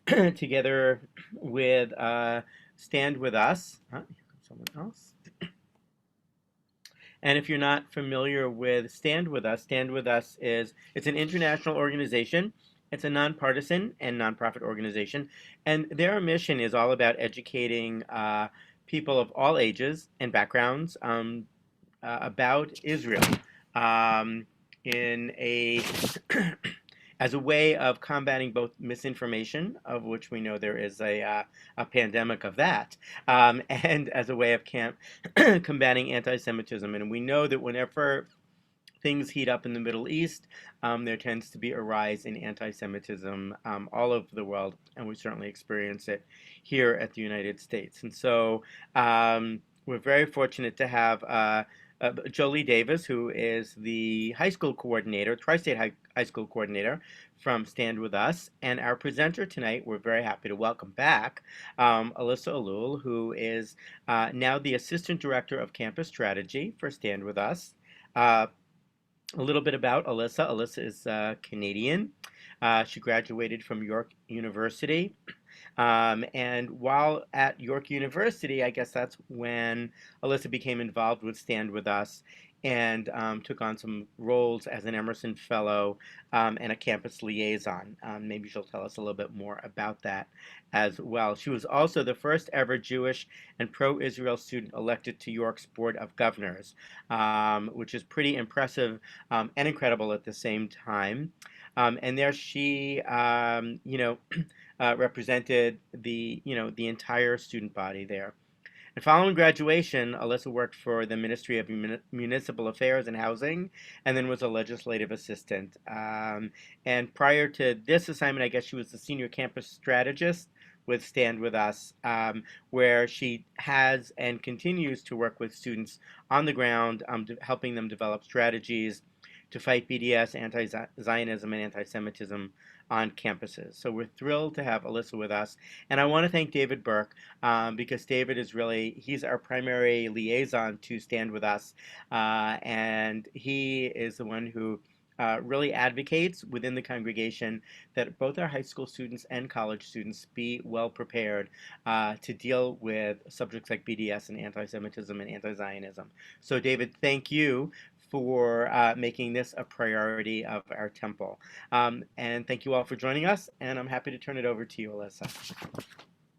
together with Stand With Us. Someone else. And if you're not familiar with Stand With Us it's an international organization. It's a nonpartisan and nonprofit organization, and their mission is all about educating people of all ages and backgrounds about Israel um, in a as a way of combating both misinformation, of which we know there is a pandemic of that, and as a way of combating anti-Semitism. And we know that whenever things heat up in the Middle East, there tends to be a rise in anti-Semitism all over the world, and we certainly experience it here at the United States. And so we're very fortunate to have Jolie Davis, who is the high school coordinator, Tri-State high School coordinator from Stand With Us. And our presenter tonight, we're very happy to welcome back Alyssa Alul, who is now the Assistant Director of Campus Strategy for Stand With Us. A little bit about Alyssa. Alyssa is Canadian. She graduated from York University. And while at York University, I guess that's when Alyssa became involved with Stand With Us and took on some roles as an Emerson Fellow and a campus liaison. Maybe she'll tell us a little bit more about that as well. She was also the first ever Jewish and pro-Israel student elected to York's Board of Governors, which is pretty impressive and incredible at the same time. And there she, represented the entire student body there. And following graduation, Alyssa worked for the Ministry of Municipal Affairs and Housing, and then was a legislative assistant. And prior to this assignment, I guess she was the senior campus strategist with Stand With Us, where she has and continues to work with students on the ground, helping them develop strategies to fight BDS, anti-Zionism, and anti-Semitism on campuses. So we're thrilled to have Alyssa with us. And I want to thank David Burke because David is he's our primary liaison to Stand With Us. And he is the one who really advocates within the congregation that both our high school students and college students be well prepared to deal with subjects like BDS and anti-Semitism and anti-Zionism. So David, thank you for making this a priority of our temple. And thank you all for joining us, and I'm happy to turn it over to you, Alyssa.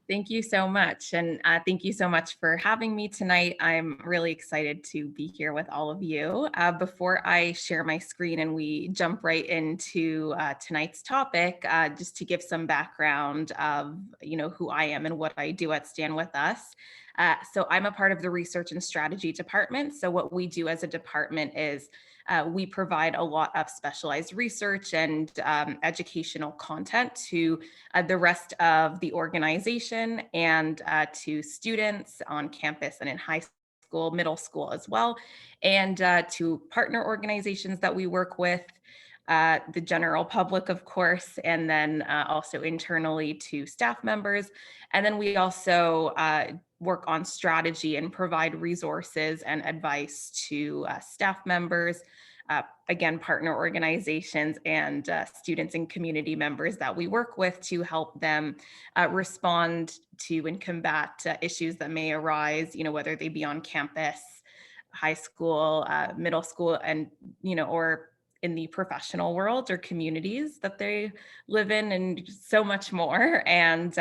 Thank you so much. And thank you so much for having me tonight. I'm really excited to be here with all of you. Before I share my screen and we jump right into tonight's topic, just to give some background of, who I am and what I do at Stand With Us. So I'm a part of the research and strategy department. So what we do as a department is we provide a lot of specialized research and educational content to the rest of the organization and to students on campus and in high school, middle school as well, and to partner organizations that we work with, the general public, of course, and then also internally to staff members. And then we also work on strategy and provide resources and advice to staff members, again, partner organizations and students and community members that we work with to help them respond to and combat issues that may arise, whether they be on campus, high school, middle school, and, or in the professional world or communities that they live in, and so much more. And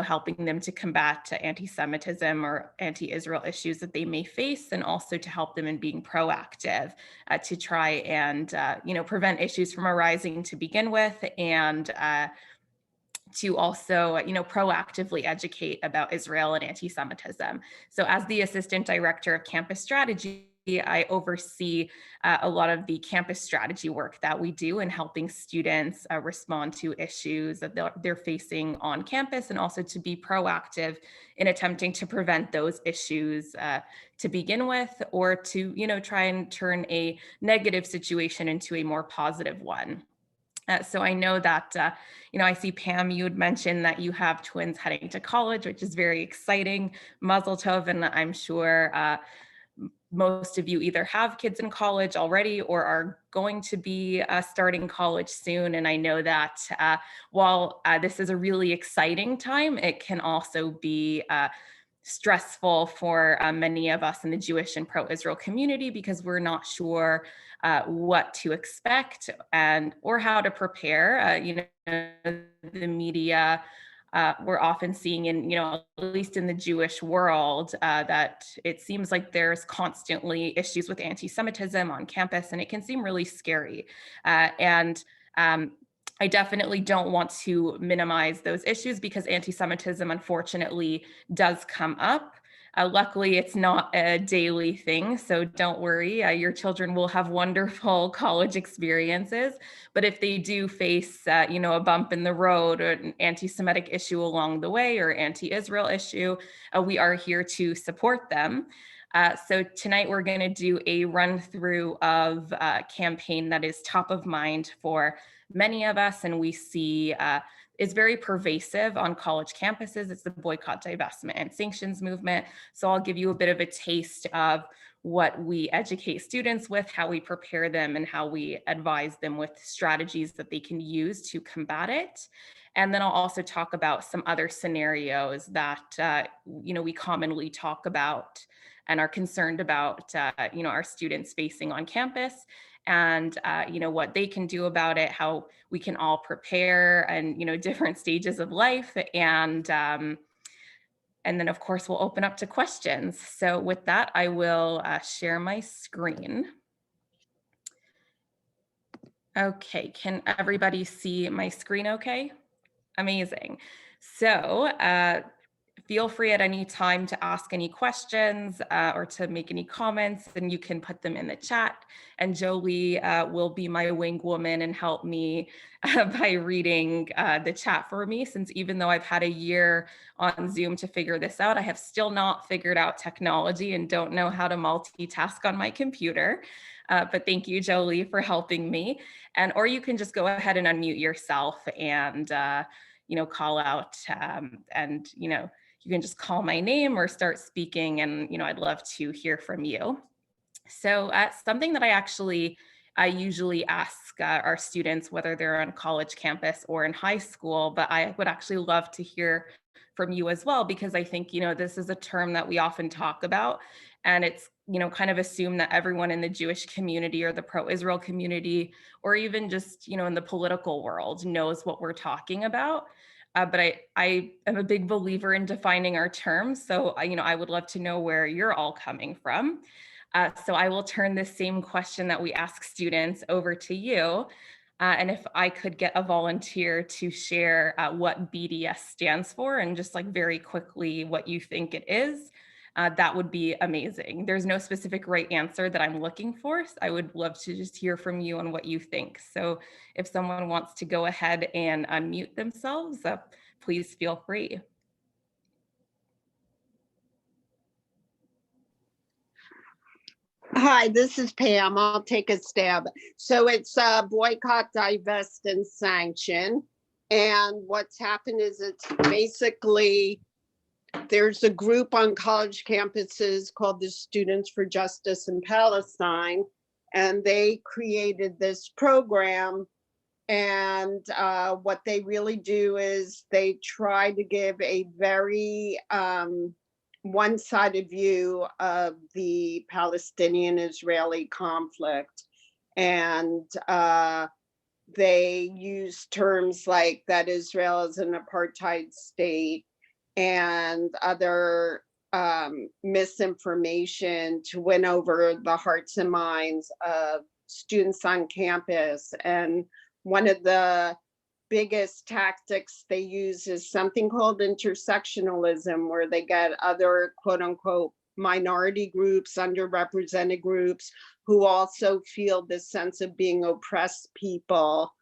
helping them to combat anti-Semitism or anti-Israel issues that they may face, and also to help them in being proactive to try and, prevent issues from arising to begin with, and to also, proactively educate about Israel and anti-Semitism. So as the Assistant Director of Campus Strategy, I oversee a lot of the campus strategy work that we do in helping students respond to issues that they're facing on campus, and also to be proactive in attempting to prevent those issues to begin with, or to, try and turn a negative situation into a more positive one. So I know that, I see Pam, you had mentioned that you have twins heading to college, which is very exciting. Mazel tov, and I'm sure most of you either have kids in college already or are going to be starting college soon. And I know that while this is a really exciting time, it can also be stressful for many of us in the Jewish and pro-Israel community, because we're not sure what to expect and or how to prepare. The media, we're often seeing in, at least in the Jewish world, that it seems like there's constantly issues with anti-Semitism on campus, and it can seem really scary. And I definitely don't want to minimize those issues, because anti-Semitism, unfortunately, does come up. Luckily, it's not a daily thing, so don't worry. Your children will have wonderful college experiences. But if they do face, a bump in the road or an anti-Semitic issue along the way or anti-Israel issue, we are here to support them. So tonight we're going to do a run through of a campaign that is top of mind for many of us, and we see is very pervasive on college campuses. It's the Boycott, Divestment, and Sanctions movement. So I'll give you a bit of a taste of what we educate students with, how we prepare them, and how we advise them with strategies that they can use to combat it. And then I'll also talk about some other scenarios that we commonly talk about and are concerned about our students facing on campus, and what they can do about it, how we can all prepare, and different stages of life, and then of course we'll open up to questions. So with that, I will share my screen. Okay, can everybody see my screen okay? Amazing. So feel free at any time to ask any questions or to make any comments, and you can put them in the chat. And Jolie will be my wing woman and help me by reading the chat for me, since even though I've had a year on Zoom to figure this out, I have still not figured out technology and don't know how to multitask on my computer. But thank you, Jolie, for helping me. Or you can just go ahead and unmute yourself and call out, and you can just call my name or start speaking, and I'd love to hear from you. So something that I usually ask our students, whether they're on college campus or in high school, but I would actually love to hear from you as well, because I think this is a term that we often talk about, and it's kind of assumed that everyone in the Jewish community or the pro-Israel community, or even just in the political world, knows what we're talking about. But I am a big believer in defining our terms. So, I would love to know where you're all coming from. So I will turn this same question that we ask students over to you. And if I could get a volunteer to share what BDS stands for, and just very quickly what you think it is, that would be amazing. There's no specific right answer that I'm looking for. So I would love to just hear from you on what you think. So if someone wants to go ahead and unmute themselves, please feel free. Hi, this is Pam. I'll take a stab. So it's Boycott, Divest, and Sanction. And what's happened is it's basically, there's a group on college campuses called the Students for Justice in Palestine, and they created this program. And what they really do is they try to give a very one-sided view of the Palestinian-Israeli conflict. And they use terms like that Israel is an apartheid state and other misinformation to win over the hearts and minds of students on campus. And one of the biggest tactics they use is something called intersectionalism, where they get other quote unquote minority groups, underrepresented groups, who also feel this sense of being oppressed people,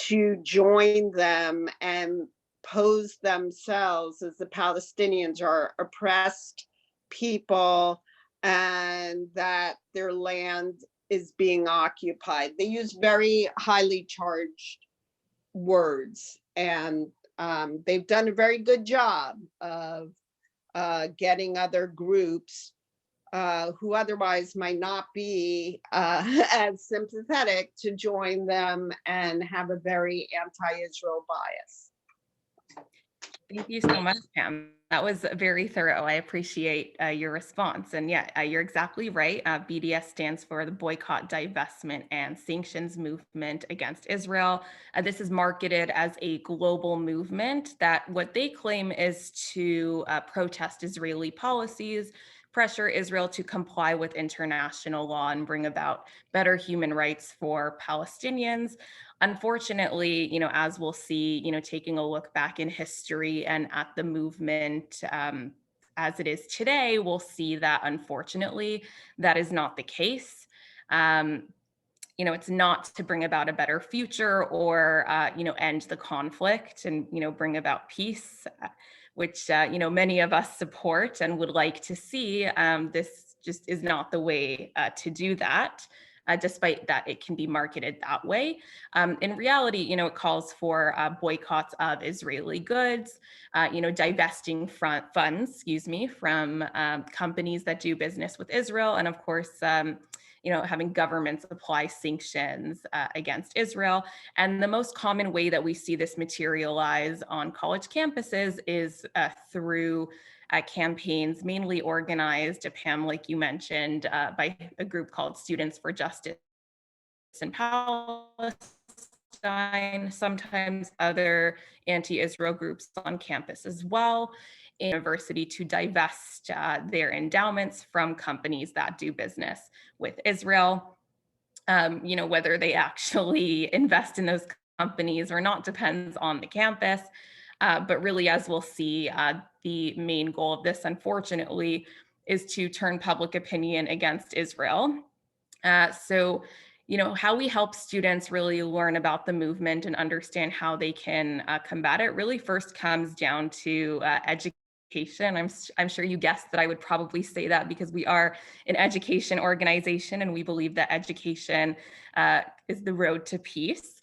to join them and pose themselves as the Palestinians are oppressed people and that their land is being occupied. They use very highly charged words, and they've done a very good job of getting other groups who otherwise might not be as sympathetic to join them and have a very anti-Israel bias. Thank you so much, Pam. That was very thorough. I appreciate your response. And yeah, you're exactly right. BDS stands for the Boycott, Divestment, and Sanctions Movement against Israel. This is marketed as a global movement that what they claim is to protest Israeli policies, pressure Israel to comply with international law, and bring about better human rights for Palestinians. Unfortunately, as we'll see, taking a look back in history and at the movement as it is today, we'll see that unfortunately, that is not the case. It's not to bring about a better future or, end the conflict and, bring about peace, which, many of us support and would like to see. This just is not the way to do that. Despite that it can be marketed that way. In reality, it calls for boycotts of Israeli goods, divesting funds, from companies that do business with Israel, and of course, having governments apply sanctions against Israel. And the most common way that we see this materialize on college campuses is through campaigns mainly organized, Pam, like you mentioned, by a group called Students for Justice in Palestine, sometimes other anti-Israel groups on campus as well, in university to divest their endowments from companies that do business with Israel. Whether they actually invest in those companies or not depends on the campus. But really, as we'll see, the main goal of this, unfortunately, is to turn public opinion against Israel. So, how we help students really learn about the movement and understand how they can combat it really first comes down to education. I'm sure you guessed that I would probably say that because we are an education organization and we believe that education is the road to peace.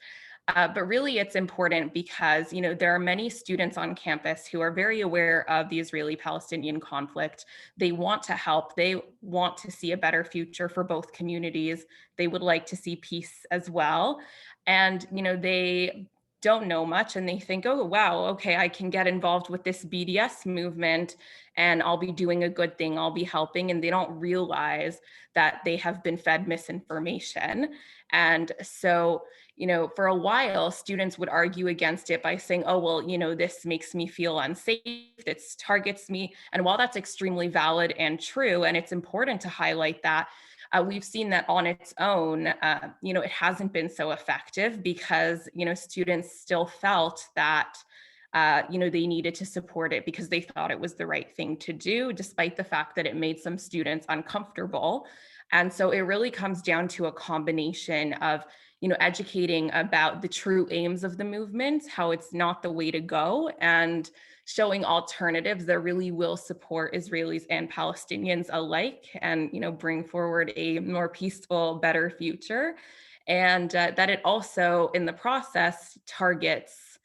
But really it's important because, there are many students on campus who are very aware of the Israeli-Palestinian conflict. They want to help. They want to see a better future for both communities. They would like to see peace as well. And, they don't know much and they think, oh, wow, okay, I can get involved with this BDS movement and I'll be doing a good thing. I'll be helping. And they don't realize that they have been fed misinformation. And so, for a while, students would argue against it by saying, oh, well, this makes me feel unsafe, it targets me. And while that's extremely valid and true, and it's important to highlight that, we've seen that on its own, it hasn't been so effective because, students still felt that, they needed to support it because they thought it was the right thing to do, despite the fact that it made some students uncomfortable. And so it really comes down to a combination of, educating about the true aims of the movement, how it's not the way to go, and showing alternatives that really will support Israelis and Palestinians alike and, bring forward a more peaceful, better future. And that it also, in the process, targets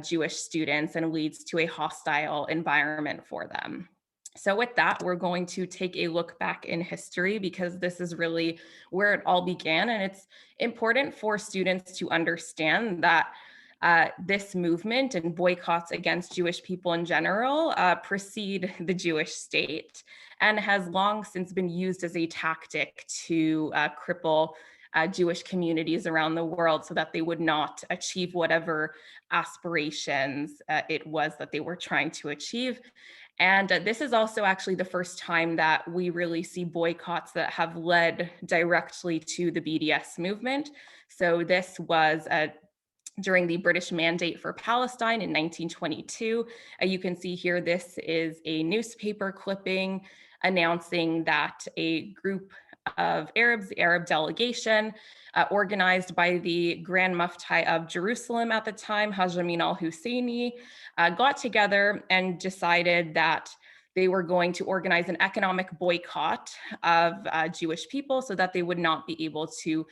Jewish students and leads to a hostile environment for them. So with that, we're going to take a look back in history because this is really where it all began. And it's important for students to understand that this movement and boycotts against Jewish people in general precede the Jewish state and has long since been used as a tactic to cripple Jewish communities around the world so that they would not achieve whatever aspirations it was that they were trying to achieve. And this is also actually the first time that we really see boycotts that have led directly to the BDS movement. So this was during the British Mandate for Palestine in 1922. You can see here, this is a newspaper clipping announcing that a group of Arabs, the Arab delegation, organized by the Grand Mufti of Jerusalem at the time, Haj Amin al-Husseini, got together and decided that they were going to organize an economic boycott of Jewish people so that they would not be able to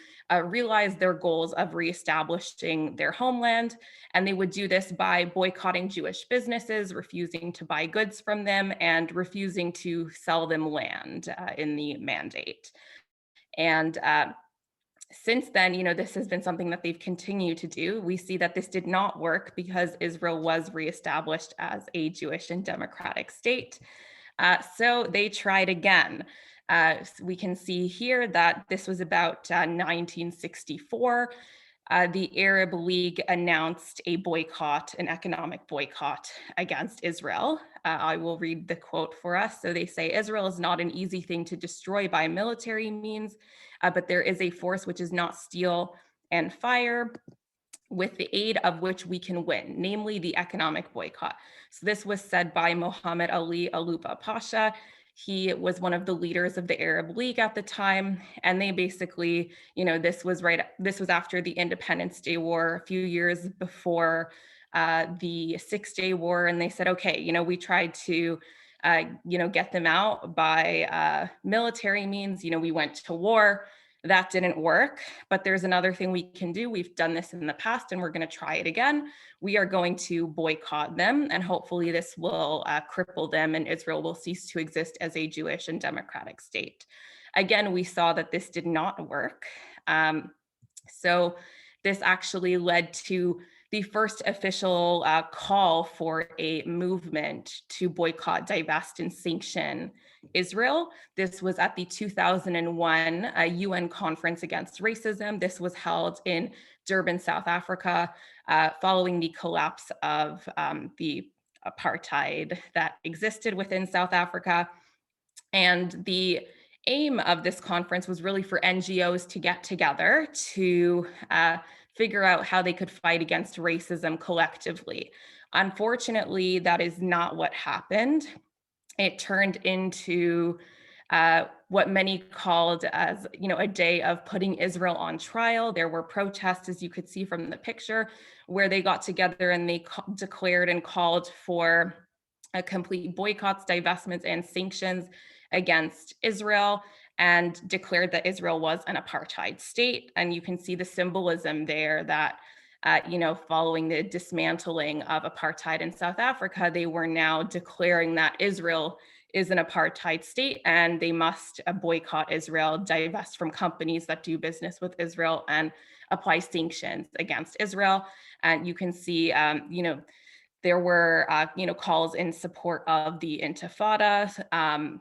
realize their goals of reestablishing their homeland. And they would do this by boycotting Jewish businesses, refusing to buy goods from them, and refusing to sell them land in the mandate. And since then, this has been something that they've continued to do. We see that this did not work because Israel was reestablished as a Jewish and democratic state. So they tried again. We can see here that this was about 1964. The Arab League announced a boycott, an economic boycott against Israel. I will read the quote for us. So they say, Israel is not an easy thing to destroy by military means, but there is a force which is not steel and fire, with the aid of which we can win, namely the economic boycott. So this was said by Mohammed Ali Alupa Pasha. He was one of the leaders of the Arab League at the time. And they basically, this was after the Independence Day War, a few years before the 6-Day War. And they said, okay, we tried to get them out by military means. We went to war. That didn't work, but there's another thing we can do. We've done this in the past and we're going to try it again. We are going to boycott them, and hopefully this will cripple them and Israel will cease to exist as a Jewish and democratic state. Again, we saw that this did not work. So this actually led to the first official call for a movement to boycott, divest, and sanction Israel. This was at the 2001 UN Conference Against Racism. This was held in Durban, South Africa, following the collapse of the apartheid that existed within South Africa. And the aim of this conference was really for NGOs to get together to figure out how they could fight against racism collectively. Unfortunately, that is not what happened. It turned into what many called as, a day of putting Israel on trial. There were protests, as you could see from the picture, where they got together and they declared and called for complete boycotts, divestments, and sanctions against Israel, and declared that Israel was an apartheid state. And you can see the symbolism there that, following the dismantling of apartheid in South Africa, they were now declaring that Israel is an apartheid state and they must boycott Israel, divest from companies that do business with Israel, and apply sanctions against Israel. And you can see, there were, calls in support of the Intifada,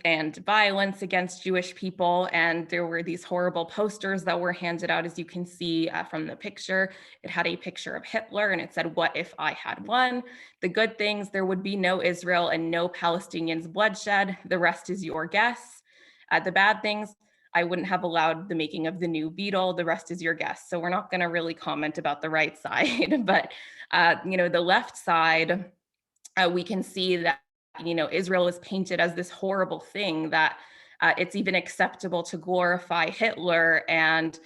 and violence against Jewish people. And there were these horrible posters that were handed out, as you can see from the picture. It had a picture of Hitler and it said, "What if I had won?" The good things, there would be no Israel and no Palestinians bloodshed. The rest is your guess. The bad things, I wouldn't have allowed the making of the new Beetle. The rest is your guess. So we're not going to really comment about the right side, but the left side, we can see that Israel is painted as this horrible thing, that it's even acceptable to glorify Hitler and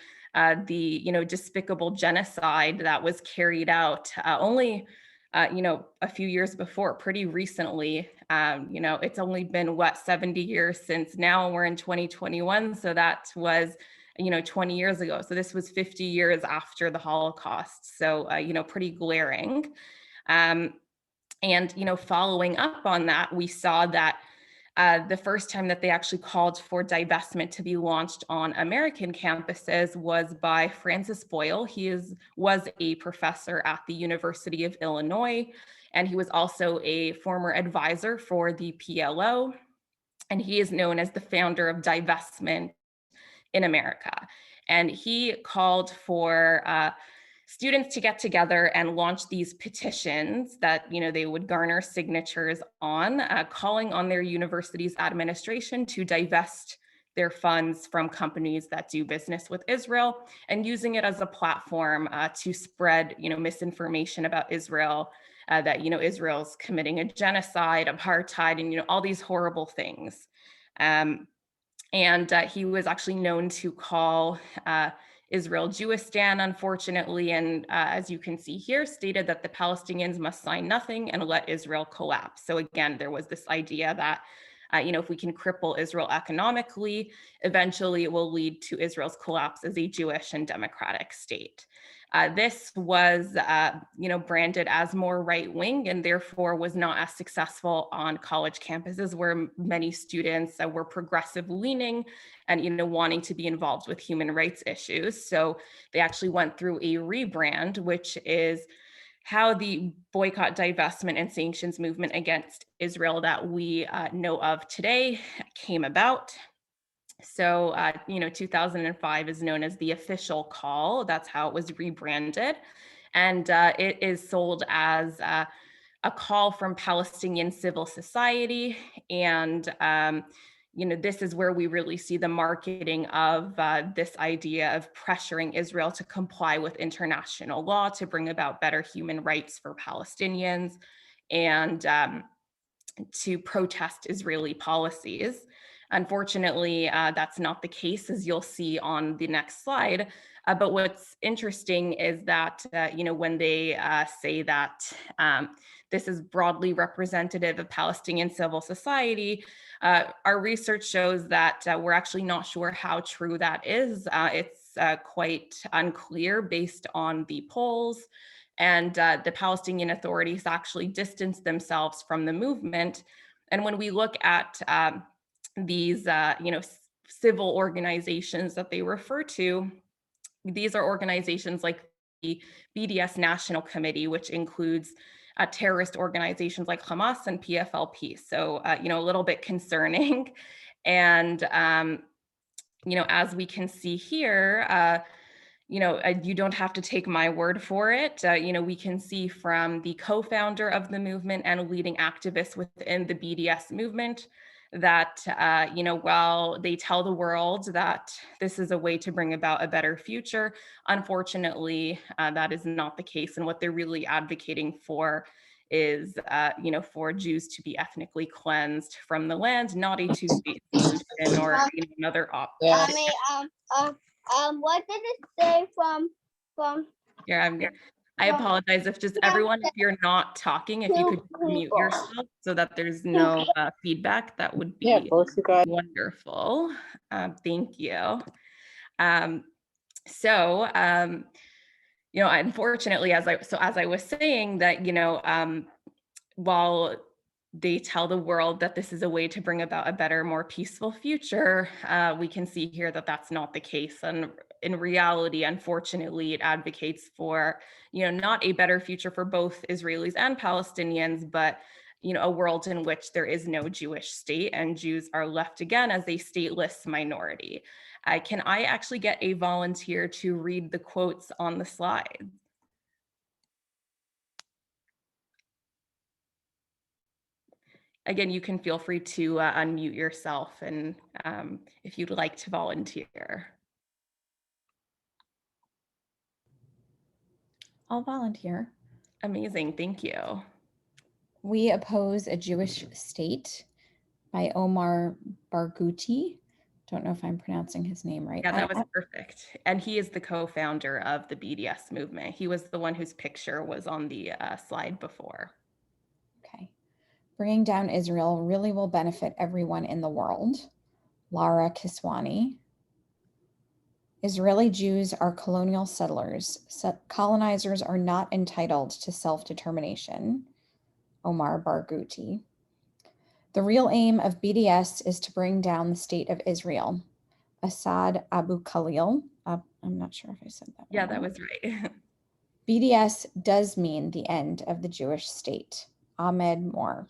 the despicable genocide that was carried out only a few years before, pretty recently. It's only been 70 years since now, we're in 2021, so that was 20 years ago. So this was 50 years after the Holocaust, so pretty glaring. And, following up on that, we saw that the first time that they actually called for divestment to be launched on American campuses was by Francis Boyle. He was a professor at the University of Illinois, and he was also a former advisor for the PLO. And he is known as the founder of Divestment in America. And he called for students to get together and launch these petitions that they would garner signatures on, calling on their university's administration to divest their funds from companies that do business with Israel, and using it as a platform to spread misinformation about Israel, that Israel's committing a genocide, apartheid, and all these horrible things. And he was actually known to call Israel Jewistan, unfortunately, and as you can see here, stated that the Palestinians must sign nothing and let Israel collapse. So again, there was this idea that if we can cripple Israel economically, eventually it will lead to Israel's collapse as a Jewish and democratic state. This was, branded as more right-wing and therefore was not as successful on college campuses where many students were progressive-leaning and wanting to be involved with human rights issues. So they actually went through a rebrand, which is how the boycott, divestment, and sanctions movement against Israel that we know of today came about. So, 2005 is known as the official call. That's how it was rebranded. And it is sold as a call from Palestinian civil society. And, this is where we really see the marketing of this idea of pressuring Israel to comply with international law to bring about better human rights for Palestinians and to protest Israeli policies. Unfortunately, that's not the case, as you'll see on the next slide. But what's interesting is that, when they say that this is broadly representative of Palestinian civil society, our research shows that we're actually not sure how true that is. It's quite unclear based on the polls. And the Palestinian authorities actually distanced themselves from the movement. And when we look at these, civil organizations that they refer to, these are organizations like the BDS National Committee, which includes terrorist organizations like Hamas and PFLP. So, a little bit concerning. And, as we can see here, you don't have to take my word for it. We can see from the co-founder of the movement and leading activists within the BDS movement that, while they tell the world that this is a way to bring about a better future, unfortunately, that is not the case. And what they're really advocating for is, for Jews to be ethnically cleansed from the land, not a two-state solution or another option. What did it say from Here, I apologize if just everyone, if you're not talking, if you could mute yourself so that there's no feedback, that would be wonderful. Thank you. Unfortunately, as I was saying that, while they tell the world that this is a way to bring about a better, more peaceful future, we can see here that that's not the case. And in reality, unfortunately, it advocates for, not a better future for both Israelis and Palestinians, but, a world in which there is no Jewish state and Jews are left again as a stateless minority. Can I actually get a volunteer to read the quotes on the slide? Again, you can feel free to unmute yourself and if you'd like to volunteer. I'll volunteer. Amazing, thank you. We Oppose a Jewish State by Omar Barghouti. Don't know if I'm pronouncing his name right. Yeah, that was perfect. And he is the co-founder of the BDS movement. He was the one whose picture was on the slide before. Okay. Bringing down Israel really will benefit everyone in the world. Lara Kiswani. Israeli Jews are colonial settlers. Colonizers are not entitled to self-determination. Omar Barghouti. The real aim of BDS is to bring down the state of Israel. Asad Abu Khalil. I'm not sure if I said that. Yeah, that was right. BDS does mean the end of the Jewish state. Ahmed Moore.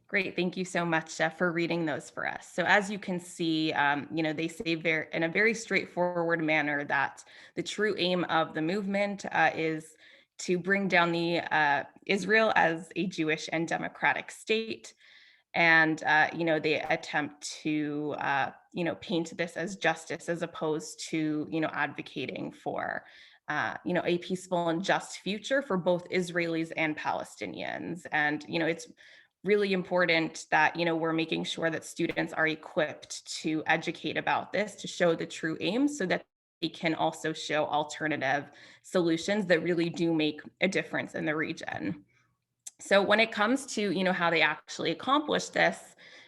Great, thank you so much for reading those for us. So as you can see, they say in a very straightforward manner that the true aim of the movement is to bring down the Israel as a Jewish and democratic state. And, they attempt to, paint this as justice as opposed to, advocating for, a peaceful and just future for both Israelis and Palestinians. And, it's really important that, we're making sure that students are equipped to educate about this, to show the true aims so that can also show alternative solutions that really do make a difference in the region. So when it comes to, how they actually accomplish this,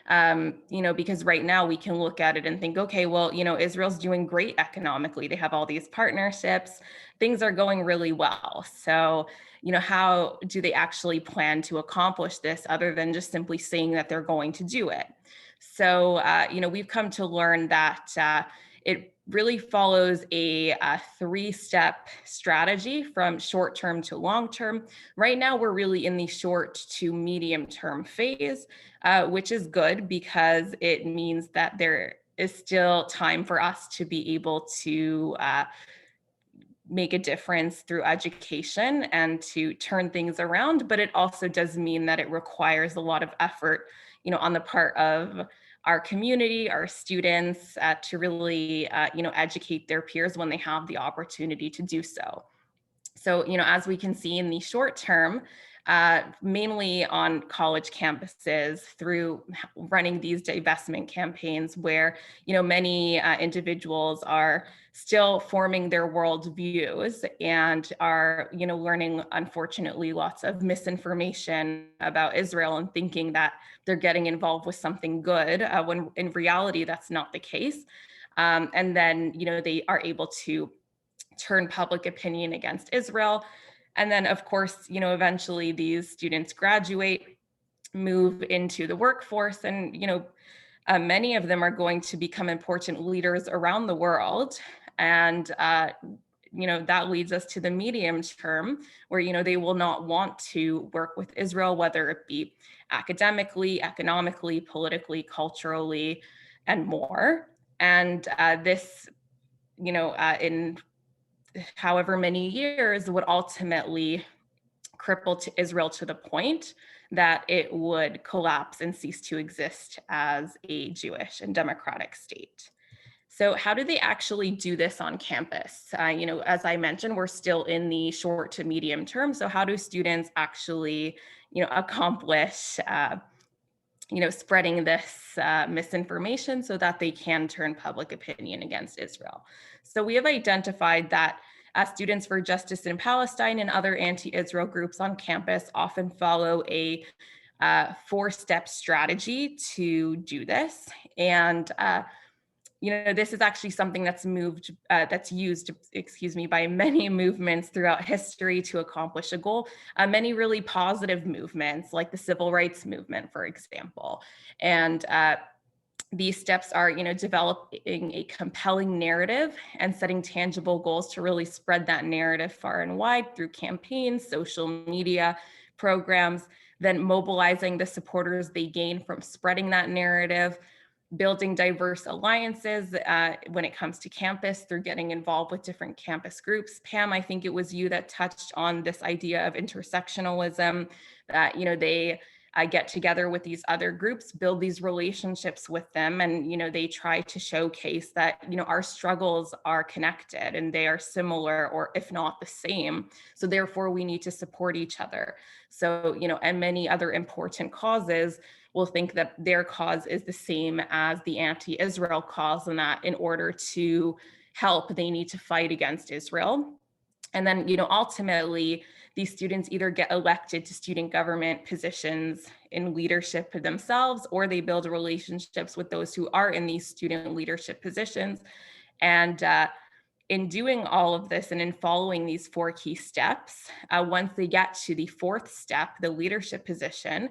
because right now we can look at it and think, okay, well, Israel's doing great economically. They have all these partnerships, things are going really well. So, how do they actually plan to accomplish this other than just simply saying that they're going to do it? So, we've come to learn that it really follows a three-step strategy from short-term to long-term. Right now, we're really in the short to medium-term phase, which is good because it means that there is still time for us to be able to make a difference through education and to turn things around. But it also does mean that it requires a lot of effort, on the part of our community, our students, to really, educate their peers when they have the opportunity to do so. So, as we can see in the short term, mainly on college campuses through running these divestment campaigns where, many individuals are still forming their worldviews and are, learning, unfortunately, lots of misinformation about Israel and thinking that they're getting involved with something good, when in reality, that's not the case. And then, they are able to turn public opinion against Israel. And then, of course, eventually these students graduate, move into the workforce, and, many of them are going to become important leaders around the world. And, that leads us to the medium term where, they will not want to work with Israel, whether it be academically, economically, politically, culturally, and more. And this, in however many years would ultimately cripple to Israel to the point that it would collapse and cease to exist as a Jewish and democratic state. So how do they actually do this on campus? As I mentioned, we're still in the short to medium term. So how do students actually, accomplish spreading this misinformation so that they can turn public opinion against Israel? So we have identified that students for justice in Palestine and other anti-Israel groups on campus often follow a four-step strategy to do this. And this is actually something that's used by many movements throughout history to accomplish a goal. Many really positive movements, like the civil rights movement, for example. And these steps are, developing a compelling narrative and setting tangible goals to really spread that narrative far and wide through campaigns, social media programs, then mobilizing the supporters they gain from spreading that narrative, building diverse alliances when it comes to campus through getting involved with different campus groups. Pam, I think it was you that touched on this idea of intersectionalism, that, they get together with these other groups, build these relationships with them, and, they try to showcase that, our struggles are connected and they are similar, or if not the same. So therefore we need to support each other. So, and many other important causes will think that their cause is the same as the anti-Israel cause, and that in order to help, they need to fight against Israel. And then, ultimately, these students either get elected to student government positions in leadership themselves, or they build relationships with those who are in these student leadership positions. And in doing all of this and in following these four key steps, once they get to the fourth step, the leadership position,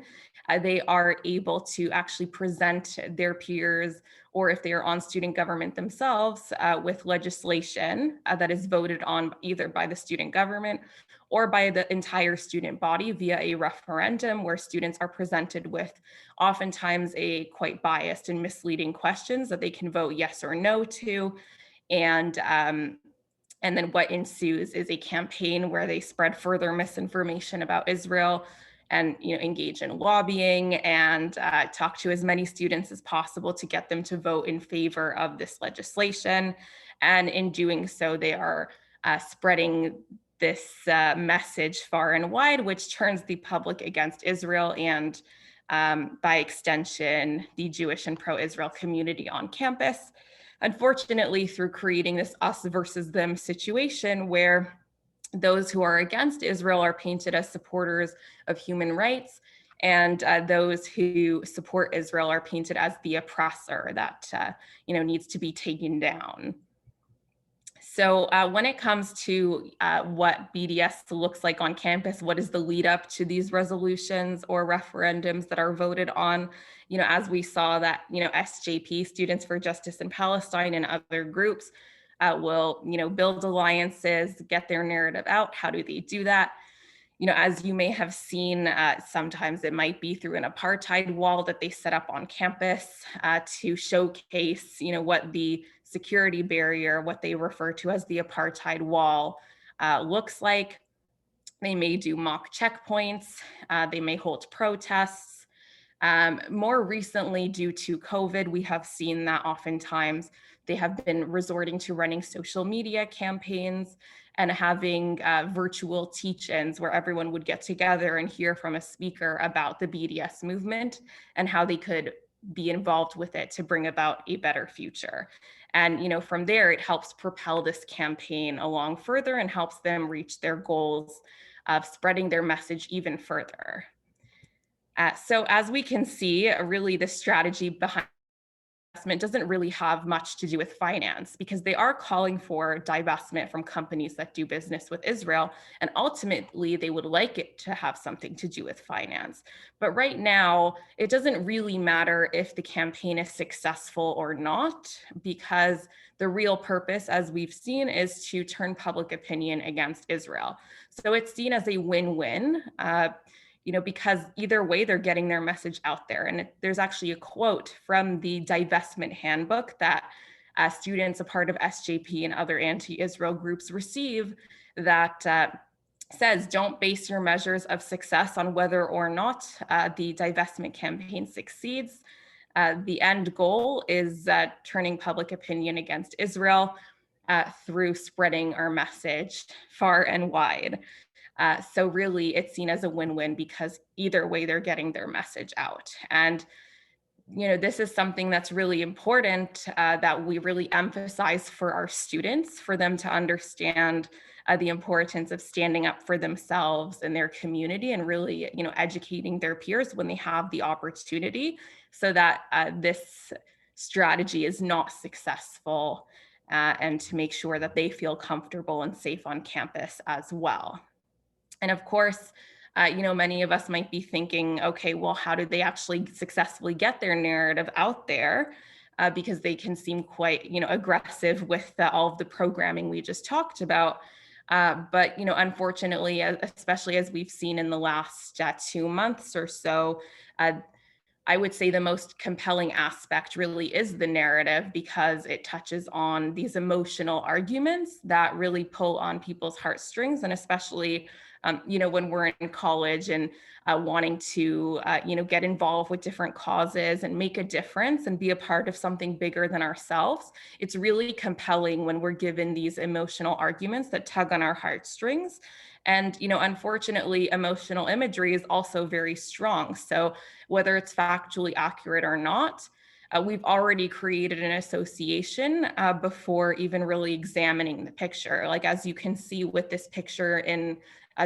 they are able to actually present their peers, or if they are on student government themselves, with legislation that is voted on either by the student government or by the entire student body via a referendum, where students are presented with oftentimes a quite biased and misleading questions that they can vote yes or no to. And then what ensues is a campaign where they spread further misinformation about Israel and, engage in lobbying and talk to as many students as possible to get them to vote in favor of this legislation. And in doing so, they are spreading this message far and wide, which turns the public against Israel and, by extension, the Jewish and pro-Israel community on campus. unfortunately, through creating this us versus them situation where those who are against Israel are painted as supporters of human rights, and those who support Israel are painted as the oppressor that needs to be taken down. So when it comes to what BDS looks like on campus, what is the lead up to these resolutions or referendums that are voted on? As we saw that, SJP, Students for Justice in Palestine, and other groups will, build alliances, get their narrative out. How do they do that? As you may have seen, sometimes it might be through an apartheid wall that they set up on campus to showcase, what the security barrier, what they refer to as the apartheid wall, looks like. They may do mock checkpoints. They may hold protests. More recently, due to COVID, we have seen that oftentimes they have been resorting to running social media campaigns and having virtual teach-ins where everyone would get together and hear from a speaker about the BDS movement and how they could be involved with it to bring about a better future. And from there, it helps propel this campaign along further and helps them reach their goals of spreading their message even further. So as we can see, really the strategy behind divestment doesn't really have much to do with finance, because they are calling for divestment from companies that do business with Israel. And ultimately, they would like it to have something to do with finance. But right now, it doesn't really matter if the campaign is successful or not, because the real purpose, as we've seen, is to turn public opinion against Israel. So it's seen as a win-win. Because either way, they're getting their message out there. And there's actually a quote from the Divestment handbook that students a part of SJP and other anti-Israel groups receive that says, don't base your measures of success on whether or not the divestment campaign succeeds. The end goal is turning public opinion against Israel through spreading our message far and wide. So really, it's seen as a win-win because either way, they're getting their message out. And this is something that's really important that we really emphasize for our students, for them to understand the importance of standing up for themselves and their community, and really, educating their peers when they have the opportunity, so that this strategy is not successful, and to make sure that they feel comfortable and safe on campus as well. And of course, many of us might be thinking, okay, well, how did they actually successfully get their narrative out there? Because they can seem quite, aggressive with all of the programming we just talked about. But unfortunately, especially as we've seen in the last 2 months or so, I would say the most compelling aspect really is the narrative, because it touches on these emotional arguments that really pull on people's heartstrings, and especially when we're in college and wanting to, get involved with different causes and make a difference and be a part of something bigger than ourselves. It's really compelling when we're given these emotional arguments that tug on our heartstrings. And, unfortunately, emotional imagery is also very strong. So whether it's factually accurate or not, we've already created an association before even really examining the picture. Like, as you can see with this picture in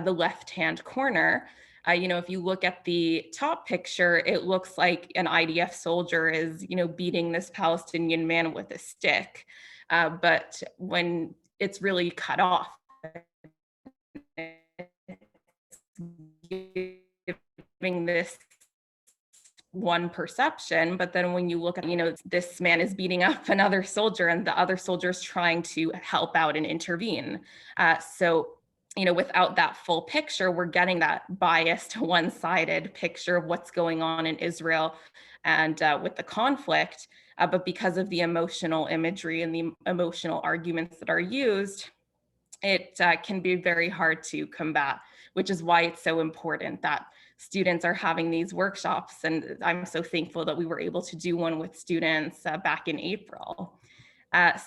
the left-hand corner, if you look at the top picture, it looks like an IDF soldier is, beating this Palestinian man with a stick. But when it's really cut off, giving this one perception. But then when you look at, this man is beating up another soldier and the other soldier is trying to help out and intervene. So without that full picture, we're getting that biased, one-sided picture of what's going on in Israel and with the conflict. But because of the emotional imagery and the emotional arguments that are used, it can be very hard to combat, which is why it's so important that students are having these workshops. And I'm so thankful that we were able to do one with students back in April.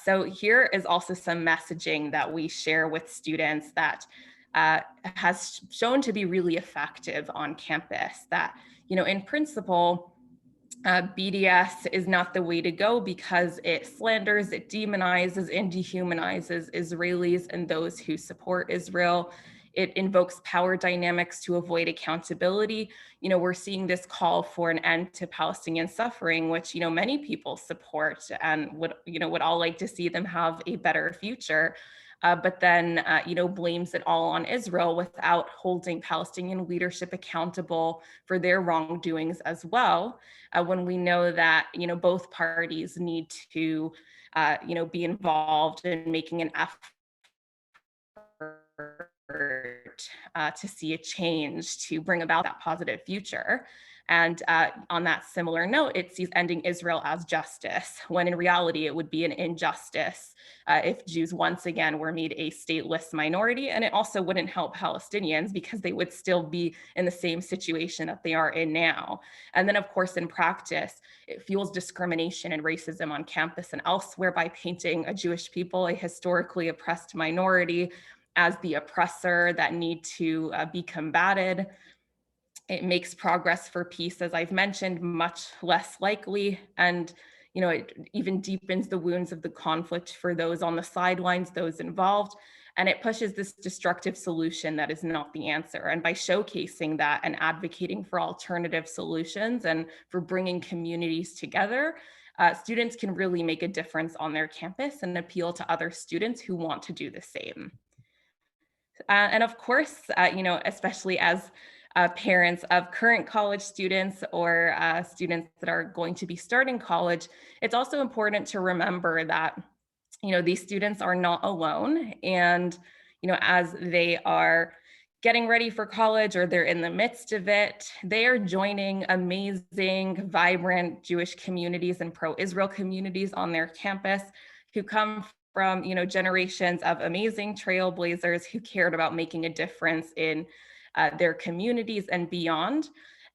So here is also some messaging that we share with students that has shown to be really effective on campus, that, in principle, BDS is not the way to go because it slanders, it demonizes, and dehumanizes Israelis and those who support Israel. It invokes power dynamics to avoid accountability. We're seeing this call for an end to Palestinian suffering, which, many people support and would all like to see them have a better future. But then, blames it all on Israel without holding Palestinian leadership accountable for their wrongdoings as well. When we know that, both parties need to, be involved in making an effort to see a change to bring about that positive future. And on that similar note, it sees ending Israel as justice, when in reality, it would be an injustice if Jews once again were made a stateless minority. And it also wouldn't help Palestinians because they would still be in the same situation that they are in now. And then, of course, in practice, it fuels discrimination and racism on campus and elsewhere by painting a Jewish people, a historically oppressed minority, as the oppressor that need to be combated. It makes progress for peace, as I've mentioned, much less likely. And, it even deepens the wounds of the conflict for those on the sidelines, those involved. And it pushes this destructive solution that is not the answer. And by showcasing that and advocating for alternative solutions and for bringing communities together, students can really make a difference on their campus and appeal to other students who want to do the same. And of course, especially as parents of current college students or students that are going to be starting college, it's also important to remember that, these students are not alone. And, as they are getting ready for college or they're in the midst of it, they are joining amazing, vibrant Jewish communities and pro-Israel communities on their campus who come from, generations of amazing trailblazers who cared about making a difference in their communities and beyond.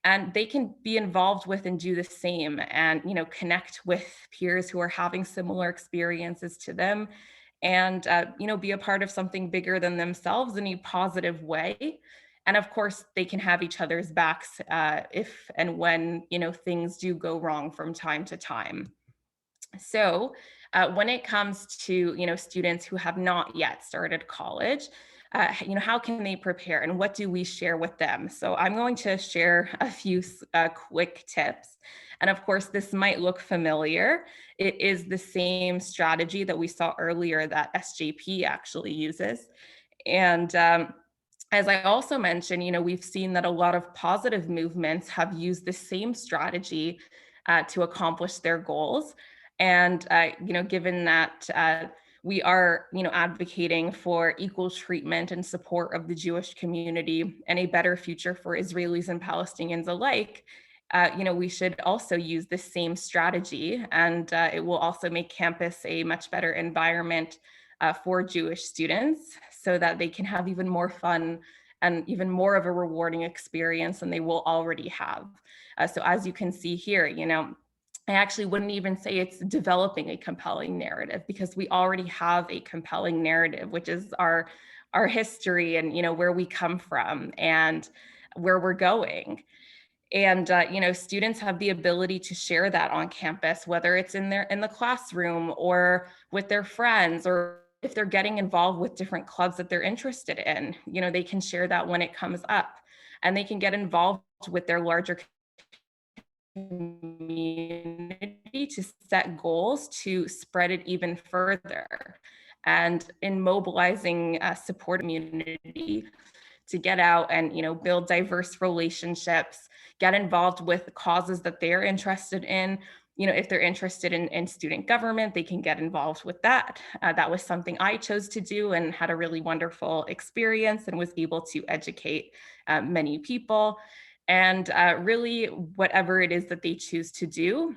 And they can be involved with and do the same and, connect with peers who are having similar experiences to them and, be a part of something bigger than themselves in a positive way. And of course, they can have each other's backs if and when, things do go wrong from time to time. So when it comes to, students who have not yet started college, how can they prepare and what do we share with them? So I'm going to share a few quick tips. And of course, this might look familiar. It is the same strategy that we saw earlier that SJP actually uses. And as I also mentioned, we've seen that a lot of positive movements have used the same strategy to accomplish their goals. And, given that we are, advocating for equal treatment and support of the Jewish community and a better future for Israelis and Palestinians alike, we should also use the same strategy. And it will also make campus a much better environment for Jewish students so that they can have even more fun and even more of a rewarding experience than they will already have. So as you can see here, I actually wouldn't even say it's developing a compelling narrative because we already have a compelling narrative, which is our history and, where we come from and where we're going. And, students have the ability to share that on campus, whether it's in the classroom or with their friends, or if they're getting involved with different clubs that they're interested in, they can share that when it comes up, and they can get involved with their larger community to set goals to spread it even further. And in mobilizing support community to get out and build diverse relationships, get involved with causes that they're interested in. If they're interested in student government, they can get involved with that. That was something I chose to do and had a really wonderful experience and was able to educate many people. And really, whatever it is that they choose to do,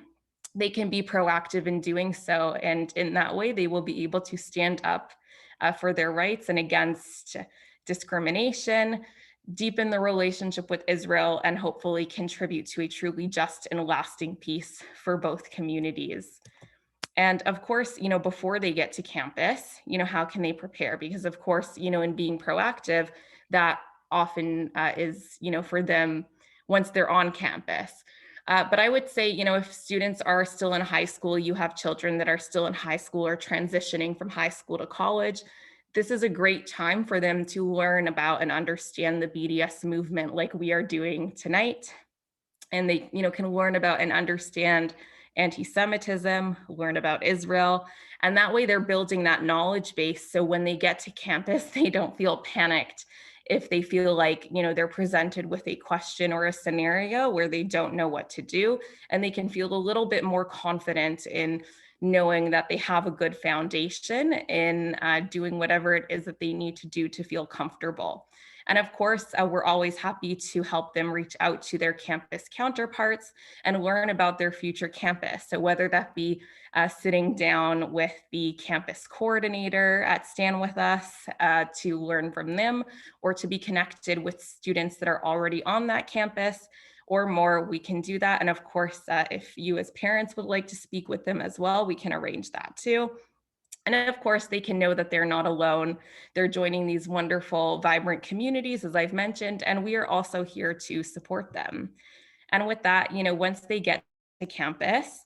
they can be proactive in doing so. And in that way, they will be able to stand up for their rights and against discrimination, deepen the relationship with Israel, and hopefully contribute to a truly just and lasting peace for both communities. And of course, before they get to campus, how can they prepare? Because of course, in being proactive, that often is, for them once they're on campus. But I would say, if students are still in high school, you have children that are still in high school or transitioning from high school to college, this is a great time for them to learn about and understand the BDS movement like we are doing tonight. And they, can learn about and understand anti-Semitism, learn about Israel. And that way they're building that knowledge base. So when they get to campus, they don't feel panicked if they feel like, they're presented with a question or a scenario where they don't know what to do. And they can feel a little bit more confident in knowing that they have a good foundation in doing whatever it is that they need to do to feel comfortable. And of course, we're always happy to help them reach out to their campus counterparts and learn about their future campus. So whether that be sitting down with the campus coordinator at StandWithUs to learn from them, or to be connected with students that are already on that campus or more, we can do that. And of course, if you as parents would like to speak with them as well, we can arrange that too. And of course, they can know that they're not alone. They're joining these wonderful, vibrant communities, as I've mentioned, and we are also here to support them. And with that, once they get to campus,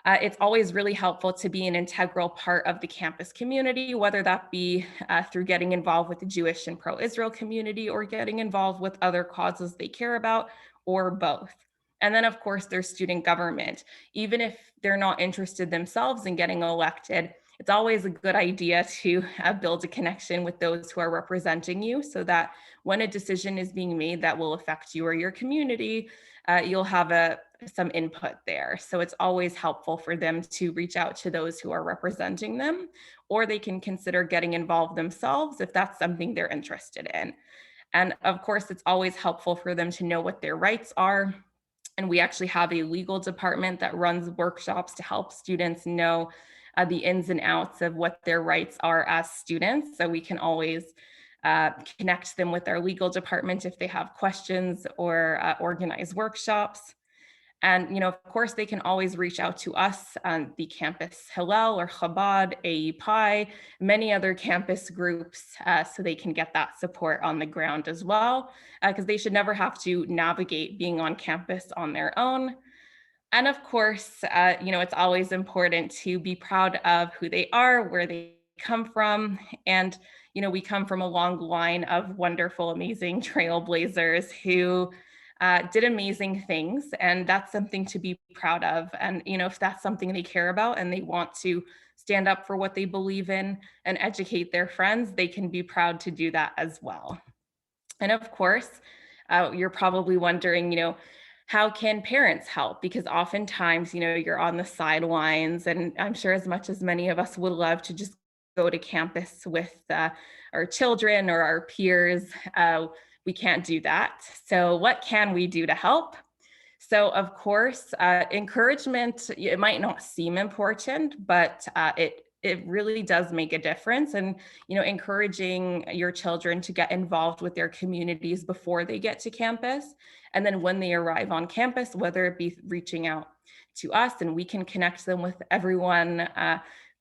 it's always really helpful to be an integral part of the campus community, whether that be through getting involved with the Jewish and pro-Israel community or getting involved with other causes they care about, or both. And then, of course, there's student government. Even if they're not interested themselves in getting elected, it's always a good idea to build a connection with those who are representing you so that when a decision is being made that will affect you or your community, you'll have some input there. So it's always helpful for them to reach out to those who are representing them, or they can consider getting involved themselves if that's something they're interested in. And of course, it's always helpful for them to know what their rights are. And we actually have a legal department that runs workshops to help students know the ins and outs of what their rights are as students. So we can always connect them with our legal department if they have questions or organize workshops. And, of course, they can always reach out to us on the campus Hillel or Chabad, AEPI, many other campus groups, so they can get that support on the ground as well, because they should never have to navigate being on campus on their own. And of course, it's always important to be proud of who they are, where they come from. And, we come from a long line of wonderful, amazing trailblazers who did amazing things. And that's something to be proud of. And, if that's something they care about and they want to stand up for what they believe in and educate their friends, they can be proud to do that as well. And of course, you're probably wondering, how can parents help? Because oftentimes, you're on the sidelines, and I'm sure as much as many of us would love to just go to campus with our children or our peers, we can't do that. So what can we do to help? So of course, encouragement, it might not seem important, but it really does make a difference. And, encouraging your children to get involved with their communities before they get to campus. And then when they arrive on campus, whether it be reaching out to us and we can connect them with everyone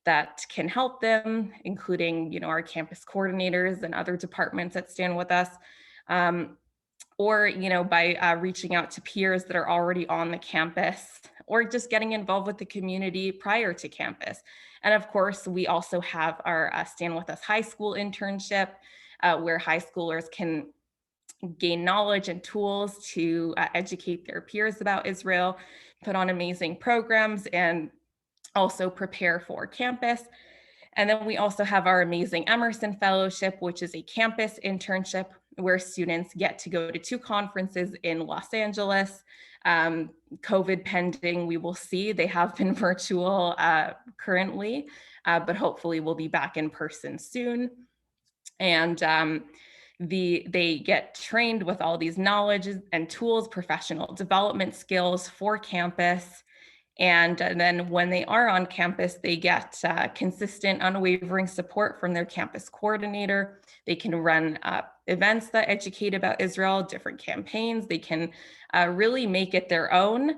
that can help them, including, our campus coordinators and other departments that stand with us. Or, by reaching out to peers that are already on the campus, or just getting involved with the community prior to campus. And of course, we also have our Stand With Us high school internship, where high schoolers can gain knowledge and tools to educate their peers about Israel, put on amazing programs, and also prepare for campus. And then we also have our amazing Emerson Fellowship, which is a campus internship where students get to go to 2 conferences in Los Angeles. COVID pending, we will see. They have been virtual currently, but hopefully we'll be back in person soon. And they get trained with all these knowledges and tools, professional development skills for campus. And then when they are on campus, they get consistent, unwavering support from their campus coordinator. They can run events that educate about Israel, different campaigns. They can really make it their own.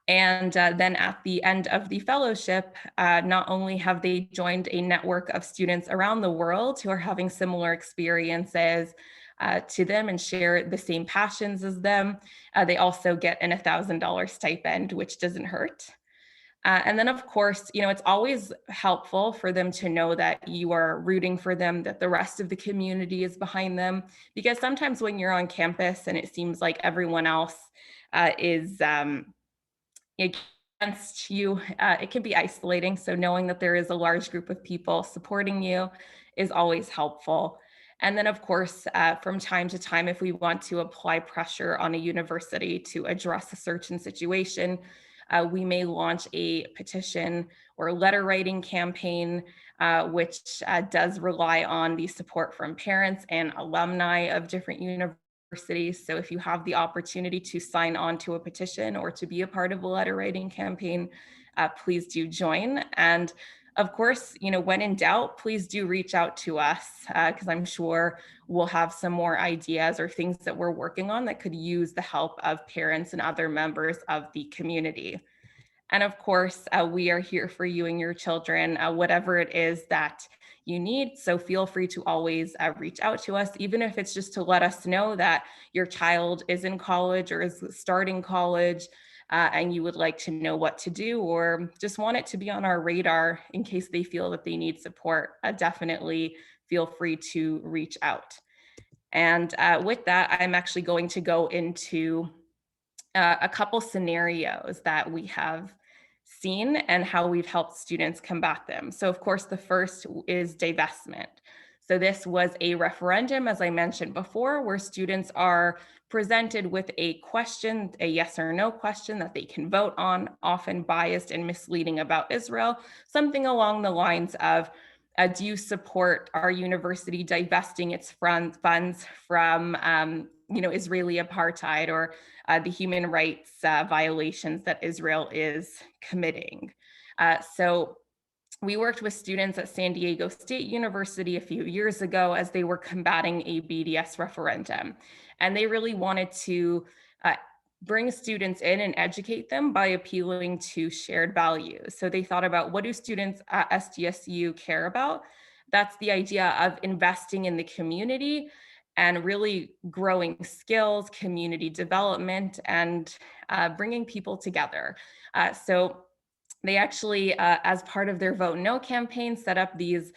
And then at the end of the fellowship, not only have they joined a network of students around the world who are having similar experiences, to them and share the same passions as them. They also get an $1,000 stipend, which doesn't hurt. And then, of course, it's always helpful for them to know that you are rooting for them, that the rest of the community is behind them. Because sometimes when you're on campus and it seems like everyone else is against you, it can be isolating. So knowing that there is a large group of people supporting you is always helpful. And then, of course, from time to time, if we want to apply pressure on a university to address a certain situation, we may launch a petition or letter writing campaign, which does rely on the support from parents and alumni of different universities. So if you have the opportunity to sign on to a petition or to be a part of a letter writing campaign, please do join. And of course, when in doubt, please do reach out to us, because I'm sure we'll have some more ideas or things that we're working on that could use the help of parents and other members of the community. And of course, we are here for you and your children, whatever it is that you need. So feel free to always reach out to us, even if it's just to let us know that your child is in college or is starting college, and you would like to know what to do, or just want it to be on our radar in case they feel that they need support. Definitely feel free to reach out. And with that, I'm actually going to go into a couple scenarios that we have seen and how we've helped students combat them. So of course, the first is divestment. So this was a referendum, as I mentioned before, where students are presented with a question, a yes or no question that they can vote on, often biased and misleading about Israel, something along the lines of, do you support our university divesting its funds from Israeli apartheid or the human rights violations that Israel is committing? So we worked with students at San Diego State University a few years ago as they were combating a BDS referendum. And they really wanted to bring students in and educate them by appealing to shared values. So they thought about, what do students at SDSU care about? That's the idea of investing in the community and really growing skills, community development, and bringing people together. So they actually, as part of their Vote No campaign, set up these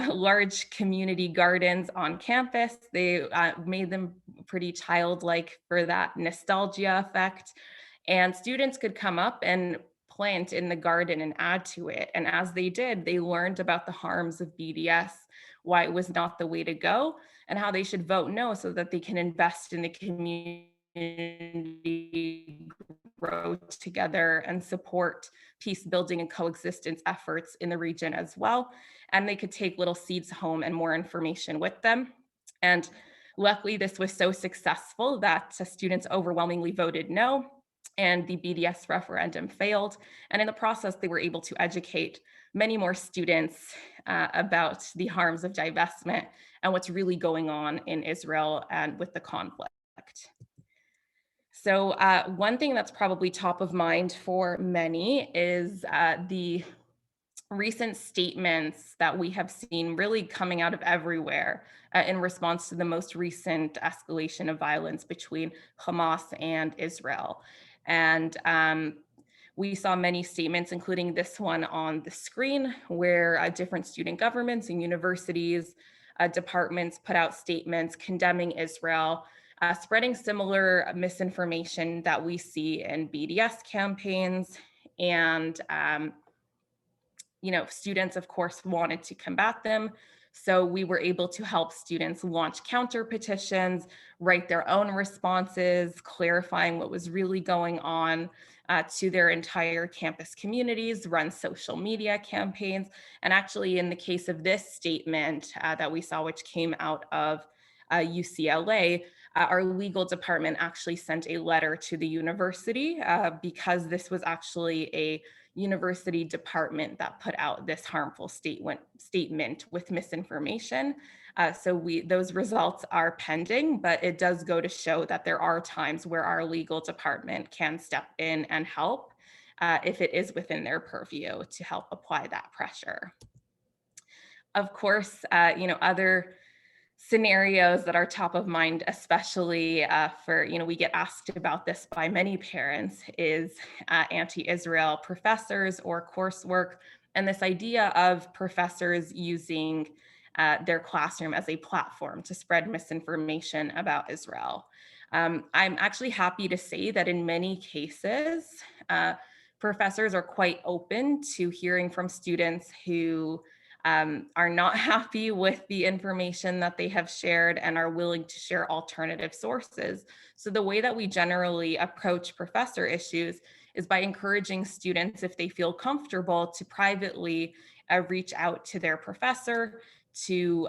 large community gardens on campus. They made them pretty childlike for that nostalgia effect. And students could come up and plant in the garden and add to it. And as they did, they learned about the harms of BDS, why it was not the way to go, and how they should vote no so that they can invest in the community, grow together, and support peace building and coexistence efforts in the region as well. And they could take little seeds home and more information with them. And luckily, this was so successful that students overwhelmingly voted no, and the BDS referendum failed. And in the process, they were able to educate many more students about the harms of divestment and what's really going on in Israel and with the conflict. So one thing that's probably top of mind for many is the recent statements that we have seen really coming out of everywhere in response to the most recent escalation of violence between Hamas and Israel. And we saw many statements, including this one on the screen, where different student governments and universities, departments put out statements condemning Israel, spreading similar misinformation that we see in BDS campaigns. And students, of course, wanted to combat them. So we were able to help students launch counter petitions, write their own responses, clarifying what was really going on to their entire campus communities, run social media campaigns. And actually, in the case of this statement that we saw, which came out of UCLA, our legal department actually sent a letter to the university because this was actually a university department that put out this harmful statement with misinformation. So those results are pending, but it does go to show that there are times where our legal department can step in and help if it is within their purview to help apply that pressure. Of course, other scenarios that are top of mind, especially for, we get asked about this by many parents, is anti-Israel professors or coursework, and this idea of professors using their classroom as a platform to spread misinformation about Israel. I'm actually happy to say that in many cases, professors are quite open to hearing from students who are not happy with the information that they have shared and are willing to share alternative sources. So the way that we generally approach professor issues is by encouraging students, if they feel comfortable, to privately reach out to their professor to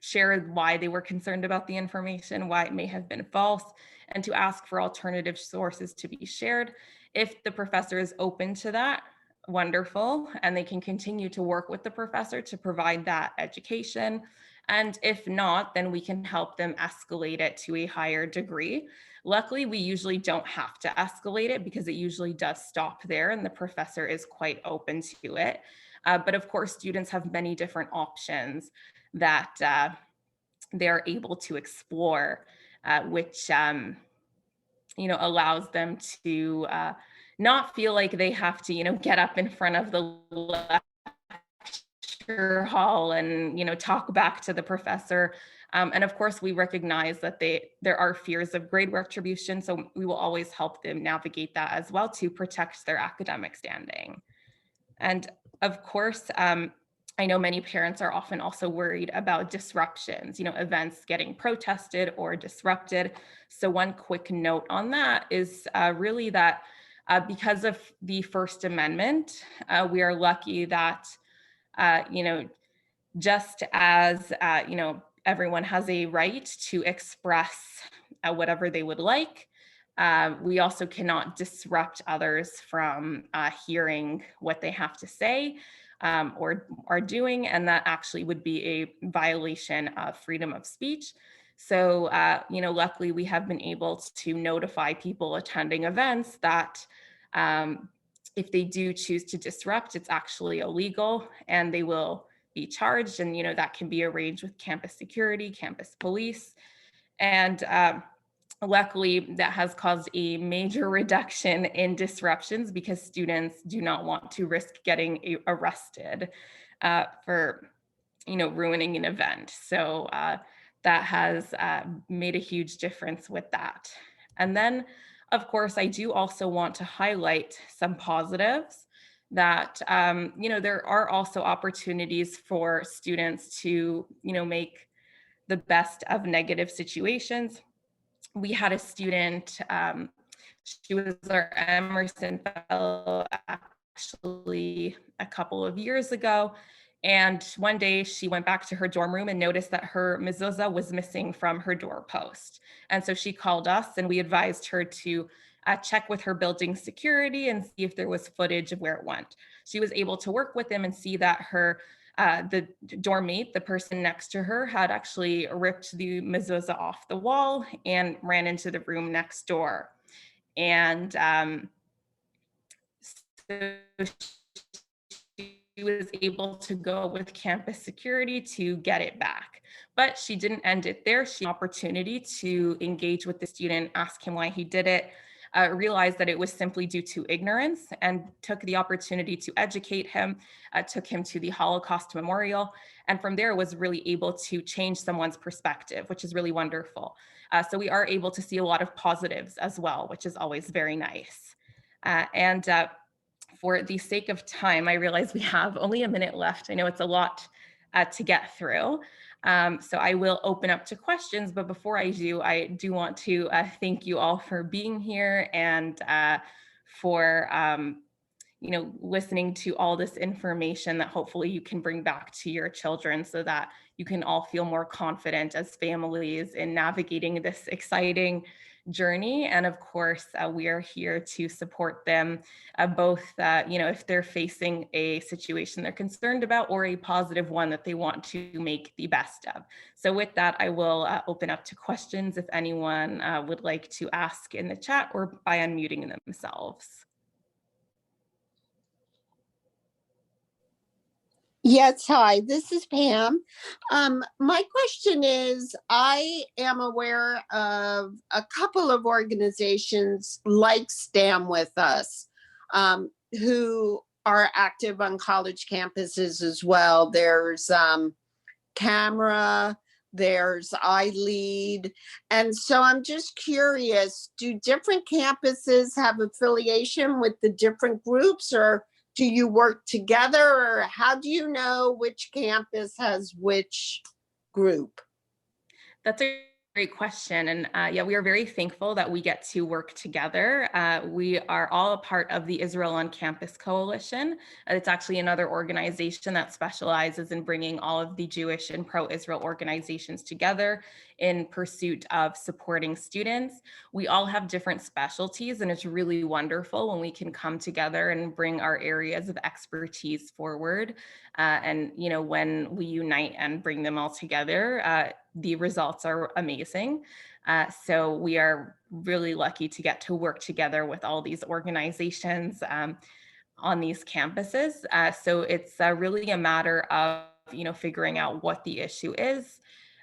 share why they were concerned about the information, why it may have been false, and to ask for alternative sources to be shared. If the professor is open to that, wonderful, and they can continue to work with the professor to provide that education. And if not, then we can help them escalate it to a higher degree. Luckily, we usually don't have to escalate it because it usually does stop there and the professor is quite open to it. But of course, students have many different options that they're able to explore, which allows them to not feel like they have to get up in front of the lecture hall and talk back to the professor. And of course, we recognize that there are fears of grade retribution, so we will always help them navigate that as well to protect their academic standing. And of course, I know many parents are often also worried about disruptions, events getting protested or disrupted. So one quick note on that is really that because of the First Amendment, we are lucky that, just as, everyone has a right to express whatever they would like, we also cannot disrupt others from hearing what they have to say or are doing, and that actually would be a violation of freedom of speech. So, luckily we have been able to notify people attending events that if they do choose to disrupt, it's actually illegal and they will be charged, and that can be arranged with campus security, campus police, and luckily, that has caused a major reduction in disruptions because students do not want to risk getting arrested for, ruining an event. So that has made a huge difference with that. And then, of course, I do also want to highlight some positives that, there are also opportunities for students to, make the best of negative situations. We had a student, she was our Emerson Fellow actually a couple of years ago. And one day she went back to her dorm room and noticed that her mezuzah was missing from her doorpost. And so she called us and we advised her to check with her building security and see if there was footage of where it went. She was able to work with them and see that her the dorm mate, the person next to her, had actually ripped the mezuzah off the wall and ran into the room next door. And so she was able to go with campus security to get it back. But she didn't end it there. She had an opportunity to engage with the student, ask him why he did it, realized that it was simply due to ignorance, and took the opportunity to educate him, took him to the Holocaust Memorial, and from there was really able to change someone's perspective, which is really wonderful. So we are able to see a lot of positives as well, which is always very nice. And for the sake of time, I realize we have only a minute left. I know it's a lot to get through. So I will open up to questions, but before I do want to thank you all for being here and for listening to all this information that hopefully you can bring back to your children so that you can all feel more confident as families in navigating this exciting journey. And of course, we are here to support them both, if they're facing a situation they're concerned about or a positive one that they want to make the best of. So with that, I will open up to questions if anyone would like to ask in the chat or by unmuting themselves. Yes, hi, this is Pam. My question is, I am aware of a couple of organizations like Stand With Us, who are active on college campuses as well. There's Camera, there's iLead. And so I'm just curious, do different campuses have affiliation with the different groups, or do you work together, or how do you know which campus has which group? That's a great question. And yeah, we are very thankful that we get to work together. We are all a part of the Israel on Campus Coalition. It's actually another organization that specializes in bringing all of the Jewish and pro-Israel organizations together in pursuit of supporting students. We all have different specialties, and it's really wonderful when we can come together and bring our areas of expertise forward. And when we unite and bring them all together, the results are amazing. So we are really lucky to get to work together with all these organizations on these campuses. So it's really a matter of figuring out what the issue is,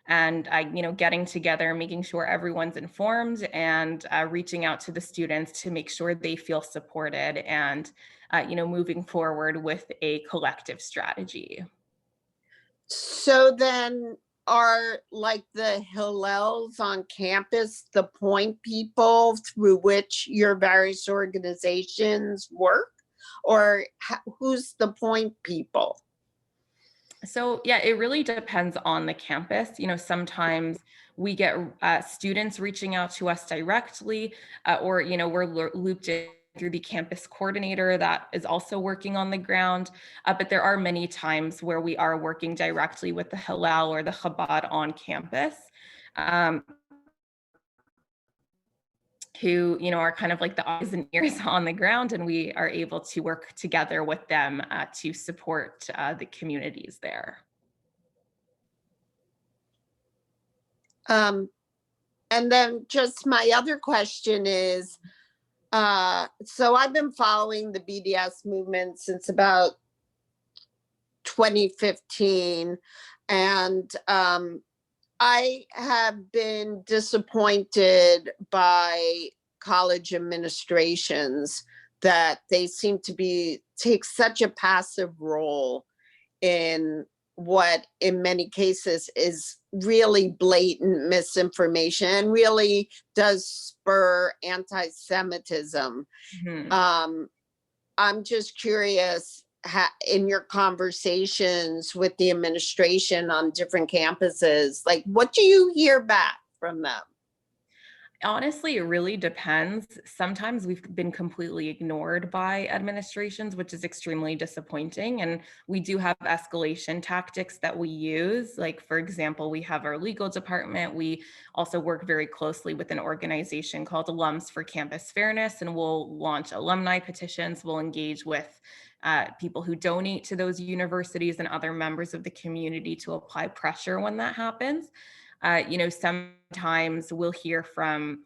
and getting together, making sure everyone's informed, and reaching out to the students to make sure they feel supported, and moving forward with a collective strategy. So then, are like the Hillels on campus the point people through which your various organizations work, or who's the point people? So yeah, it really depends on the campus. Sometimes we get students reaching out to us directly, or we're looped in through the campus coordinator that is also working on the ground. But there are many times where we are working directly with the Hillel or the Chabad on campus, who are kind of like the eyes and ears on the ground, and we are able to work together with them to support the communities there. And then just my other question is, so I've been following the BDS movement since about 2015, and I have been disappointed by college administrations that they seem to take such a passive role in what in many cases is really blatant misinformation and really does spur anti-Semitism. Mhm. I'm just curious, in your conversations with the administration on different campuses, like, what do you hear back from them? Honestly, it really depends. Sometimes we've been completely ignored by administrations, which is extremely disappointing. And we do have escalation tactics that we use. Like, for example, we have our legal department. We also work very closely with an organization called Alums for Campus Fairness, and we'll launch alumni petitions. We'll engage with people who donate to those universities and other members of the community to apply pressure when that happens. Sometimes we'll hear from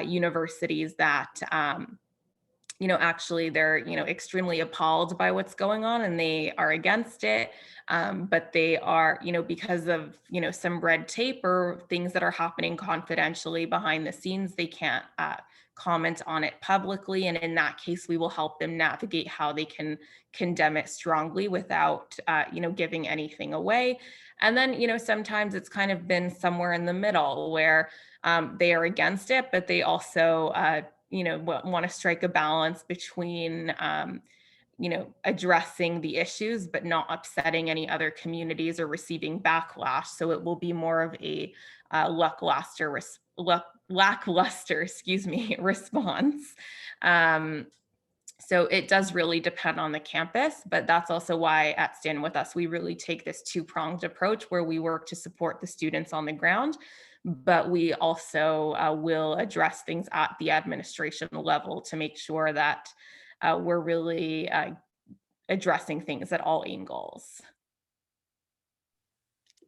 universities that, actually they're, extremely appalled by what's going on and they are against it. But they are, because of, some red tape or things that are happening confidentially behind the scenes, they can't comment on it publicly. And in that case, we will help them navigate how they can condemn it strongly without, giving anything away. And then, sometimes it's kind of been somewhere in the middle where they are against it, but they also, want to strike a balance between, addressing the issues, but not upsetting any other communities or receiving backlash. So it will be more of a lackluster, response. So it does really depend on the campus, but that's also why at Stand With Us, we really take this two-pronged approach where we work to support the students on the ground, but we also will address things at the administration level to make sure that we're really addressing things at all angles.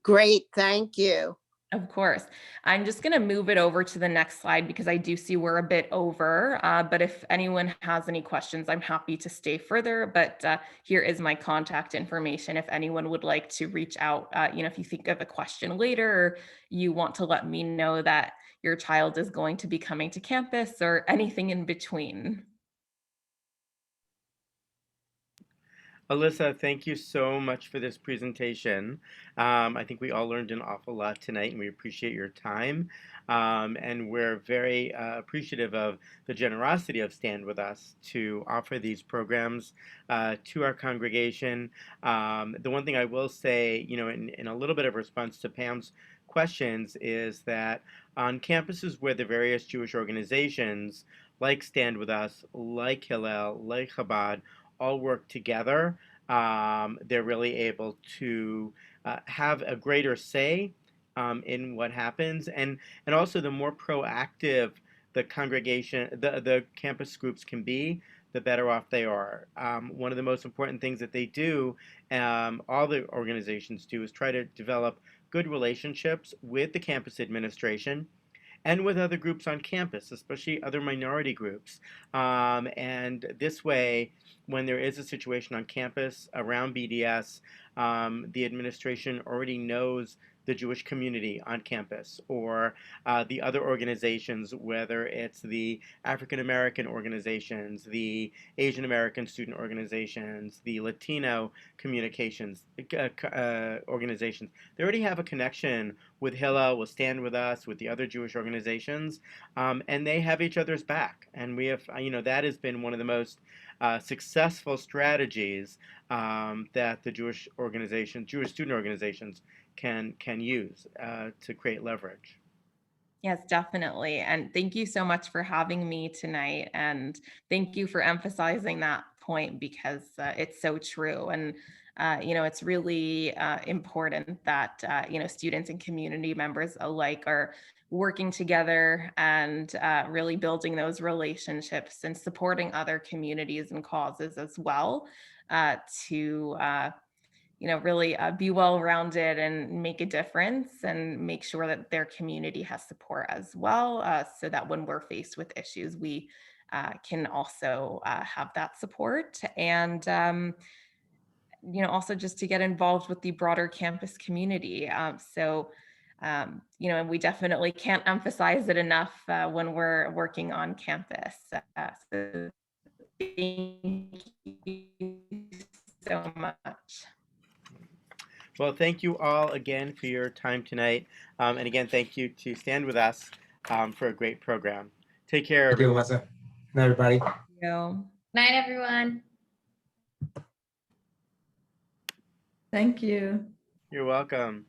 Great, thank you. Of course. I'm just going to move it over to the next slide because I do see we're a bit over. But if anyone has any questions, I'm happy to stay further. But here is my contact information if anyone would like to reach out. If you think of a question later, or you want to let me know that your child is going to be coming to campus or anything in between. Alyssa, thank you so much for this presentation. I think we all learned an awful lot tonight, and we appreciate your time. And we're very appreciative of the generosity of Stand With Us to offer these programs to our congregation. The one thing I will say, in a little bit of response to Pam's questions, is that on campuses where the various Jewish organizations, like Stand With Us, like Hillel, like Chabad, all work together, they're really able to have a greater say in what happens, and also the more proactive the congregation, the campus groups can be, the better off they are. One of the most important things that they do, all the organizations do, is try to develop good relationships with the campus administration and with other groups on campus, especially other minority groups. And this way, when there is a situation on campus around BDS, the administration already knows the Jewish community on campus, or the other organizations, whether it's the African American organizations, the Asian American student organizations, the Latino communications organizations. They already have a connection with Hillel, with Stand With Us, with the other Jewish organizations, and they have each other's back. And we have, that has been one of the most successful strategies that the Jewish student organizations can use to create leverage. Yes, definitely. And thank you so much for having me tonight. And thank you for emphasizing that point because it's so true. And, it's really important that, students and community members alike are working together and really building those relationships and supporting other communities and causes as well to really be well-rounded and make a difference and make sure that their community has support as well, so that when we're faced with issues, we can also have that support. And, also just to get involved with the broader campus community. And we definitely can't emphasize it enough when we're working on campus. So thank you so much. Well, thank you all again for your time tonight. And again, thank you to Stand With Us for a great program. Take care, Thank you, everyone. Alyssa. Good night, everybody. Thank you. Night, everyone. Thank you. You're welcome.